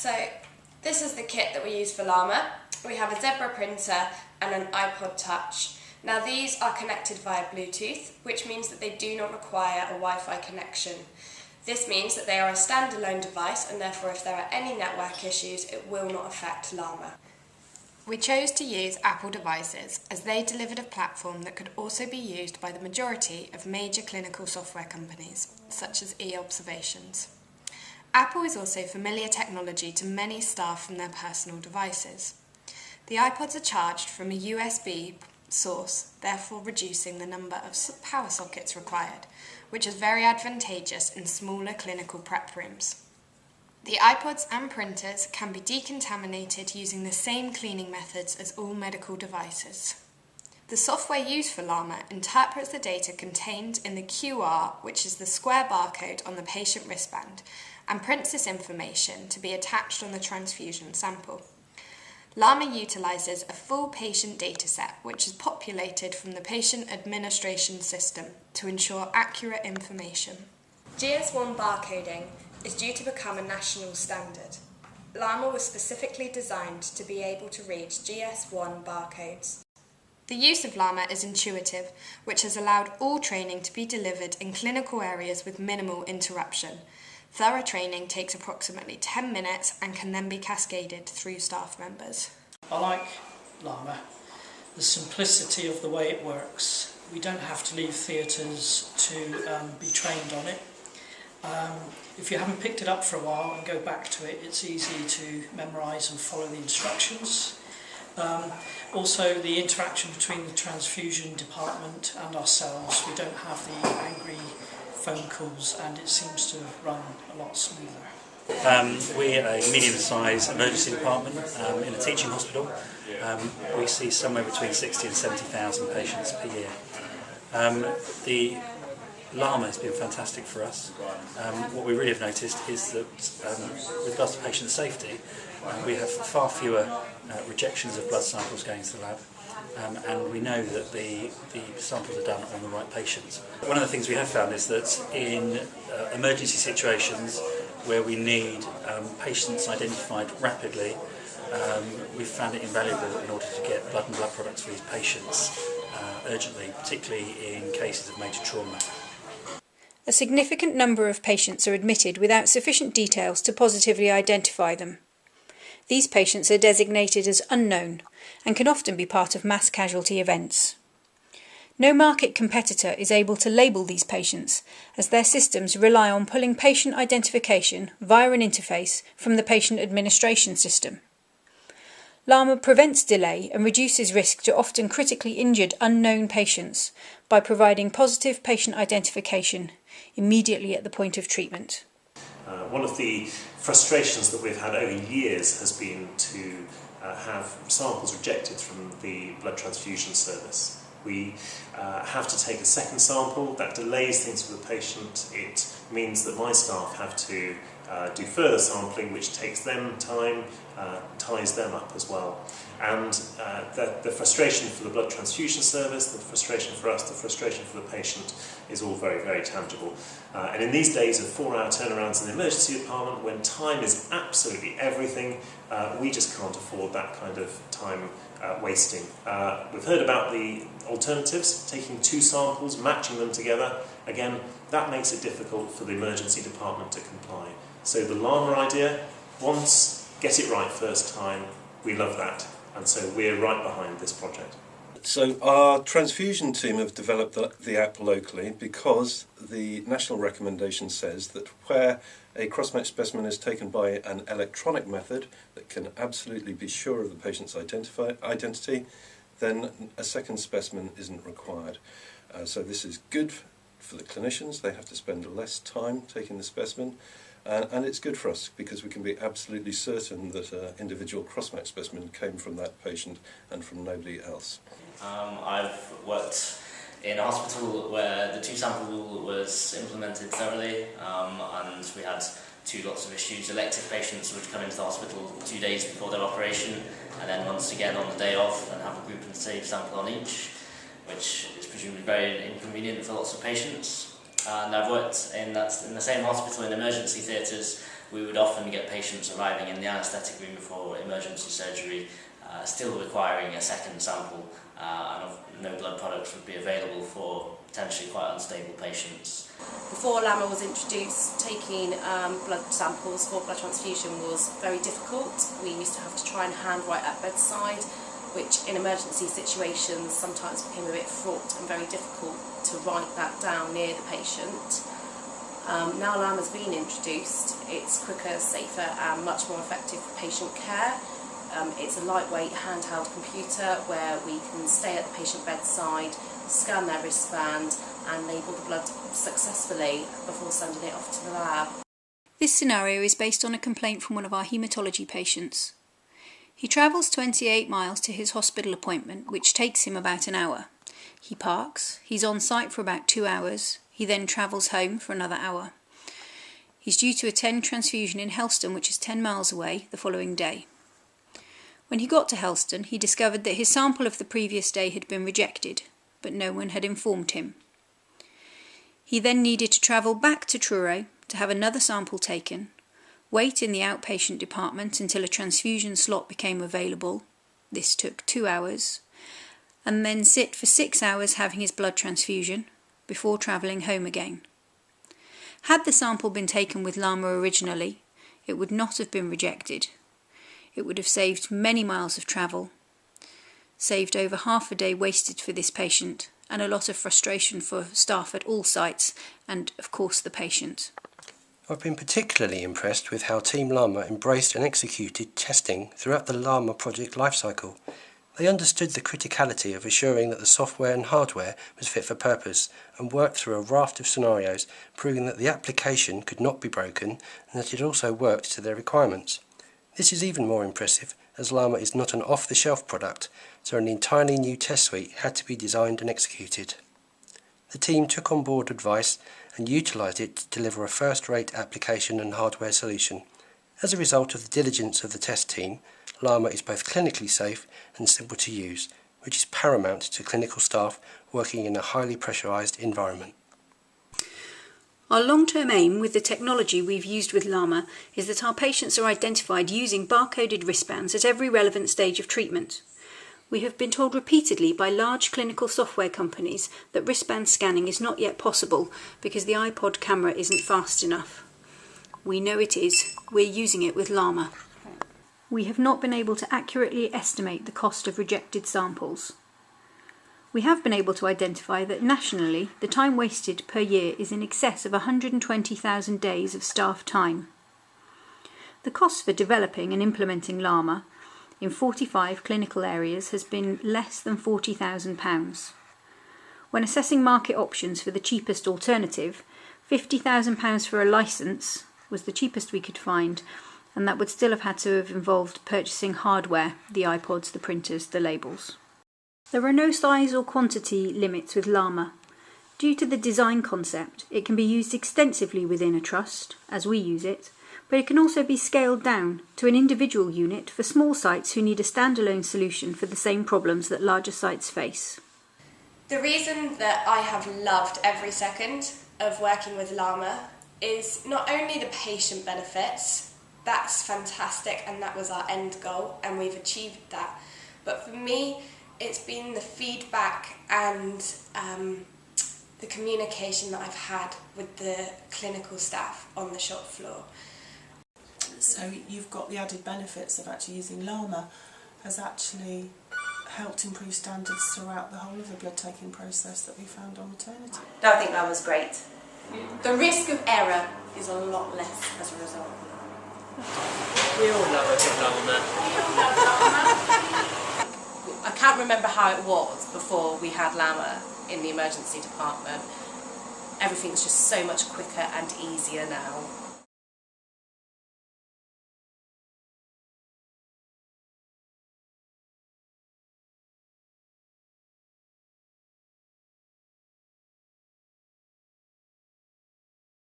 So this is the kit that we use for Llama. We have a Zebra printer and an iPod Touch. Now these are connected via Bluetooth, which means that they do not require a Wi-Fi connection. This means that they are a standalone device, and therefore if there are any network issues, it will not affect Llama. We chose to use Apple devices as they delivered a platform that could also be used by the majority of major clinical software companies, such as eObservations. Apple is also familiar technology to many staff from their personal devices. The iPods are charged from a USB source, therefore reducing the number of power sockets required, which is very advantageous in smaller clinical prep rooms. The iPods and printers can be decontaminated using the same cleaning methods as all medical devices. The software used for Llama interprets the data contained in the QR, which is the square barcode on the patient wristband, and prints this information to be attached on the transfusion sample. Llama utilises a full patient dataset, which is populated from the patient administration system to ensure accurate information. GS1 barcoding is due to become a national standard. Llama was specifically designed to be able to read GS1 barcodes. The use of Llama is intuitive, which has allowed all training to be delivered in clinical areas with minimal interruption. Thorough training takes approximately 10 minutes and can then be cascaded through staff members. I like Llama, the simplicity of the way it works. We don't have to leave theatres to be trained on it. If you haven't picked it up for a while and go back to it, it's easy to memorise and follow the instructions. Also, the interaction between the transfusion department and ourselves, we don't have the angry phone calls, and it seems to run a lot smoother. We're a medium-sized emergency department in a teaching hospital. We see somewhere between 60 and 70,000 patients per year. The Llama has been fantastic for us. What we really have noticed is that with regards to patient safety, we have far fewer rejections of blood samples going to the lab, and we know that the samples are done on the right patients. One of the things we have found is that in emergency situations where we need patients identified rapidly, we've found it invaluable in order to get blood and blood products for these patients urgently, particularly in cases of major trauma. A significant number of patients are admitted without sufficient details to positively identify them. These patients are designated as unknown and can often be part of mass casualty events. No market competitor is able to label these patients, as their systems rely on pulling patient identification via an interface from the patient administration system. Llama prevents delay and reduces risk to often critically injured unknown patients by providing positive patient identification immediately at the point of treatment. One of the frustrations that we've had over years has been to have samples rejected from the blood transfusion service. We have to take a second sample. That delays things for the patient. It means that my staff have to do further sampling, which takes them time, ties them up as well. And the frustration for the blood transfusion service, the frustration for us, the frustration for the patient is all very, very tangible. And in these days of 4-hour turnarounds in the emergency department, when time is absolutely everything, we just can't afford that kind of time wasting. We've heard about the alternatives, taking 2 samples, matching them together. Again, that makes it difficult for the emergency department to comply. So the Llama idea, once, get it right first time, we love that. And so we're right behind this project. So our transfusion team have developed the app locally because the national recommendation says that where a cross-match specimen is taken by an electronic method that can absolutely be sure of the patient's identity, then a second specimen isn't required. So this is good for the clinicians. They have to spend less time taking the specimen. And it's good for us because we can be absolutely certain that an individual cross-match specimen came from that patient and from nobody else. I've worked in a hospital where the 2-sample rule was implemented thoroughly, and we had 2 lots of issues. Elective patients would come into the hospital 2 days before their operation, and then once again on the day off and have a group and save sample on each, which is presumably very inconvenient for lots of patients. and I've worked in the same hospital in emergency theatres. We would often get patients arriving in the anaesthetic room before emergency surgery, still requiring a second sample, and no blood products would be available for potentially quite unstable patients. Before Llama was introduced, taking blood samples for blood transfusion was very difficult. We used to have to try and handwrite at bedside, which in emergency situations sometimes became a bit fraught and very difficult to write that down near the patient. Now Llama's been introduced, it's quicker, safer and much more effective for patient care. It's a lightweight handheld computer where we can stay at the patient bedside, scan their wristband and label the blood successfully before sending it off to the lab. This scenario is based on a complaint from one of our haematology patients. He travels 28 miles to his hospital appointment, which takes him about an hour. He parks, he's on site for about 2 hours, he then travels home for another hour. He's due to attend transfusion in Helston, which is 10 miles away, the following day. When he got to Helston, he discovered that his sample of the previous day had been rejected, but no one had informed him. He then needed to travel back to Truro to have another sample taken, wait in the outpatient department until a transfusion slot became available, this took 2 hours, and then sit for 6 hours having his blood transfusion before travelling home again. Had the sample been taken with Llama originally, it would not have been rejected. It would have saved many miles of travel, saved over half a day wasted for this patient, and a lot of frustration for staff at all sites and, of course, the patient. I've been particularly impressed with how Team Llama embraced and executed testing throughout the Llama project lifecycle. They understood the criticality of assuring that the software and hardware was fit for purpose and worked through a raft of scenarios, proving that the application could not be broken and that it also worked to their requirements. This is even more impressive as Llama is not an off-the-shelf product, so an entirely new test suite had to be designed and executed. The team took on board advice and utilised it to deliver a first-rate application and hardware solution. As a result of the diligence of the test team, Llama is both clinically safe and simple to use, which is paramount to clinical staff working in a highly pressurised environment. Our long-term aim with the technology we've used with Llama is that our patients are identified using barcoded wristbands at every relevant stage of treatment. We have been told repeatedly by large clinical software companies that wristband scanning is not yet possible because the iPod camera isn't fast enough. We know it is. We're using it with Llama. We have not been able to accurately estimate the cost of rejected samples. We have been able to identify that nationally the time wasted per year is in excess of 120,000 days of staff time. The cost for developing and implementing Llama in 45 clinical areas has been less than £40,000. When assessing market options for the cheapest alternative, £50,000 for a licence was the cheapest we could find, and that would still have had to have involved purchasing hardware, the iPods, the printers, the labels. There are no size or quantity limits with Llama. Due to the design concept, it can be used extensively within a trust, as we use it, but it can also be scaled down to an individual unit for small sites who need a standalone solution for the same problems that larger sites face. The reason that I have loved every second of working with Llama is not only the patient benefits, that's fantastic and that was our end goal and we've achieved that, but for me it's been the feedback and the communication that I've had with the clinical staff on the shop floor. So you've got the added benefits of actually using Llama has actually helped improve standards throughout the whole of the blood taking process that we found on maternity. No, I think Llama's great. The risk of error is a lot less as a result. We all love a good Llama. I can't remember how it was before we had Llama in the emergency department. Everything's just so much quicker and easier now.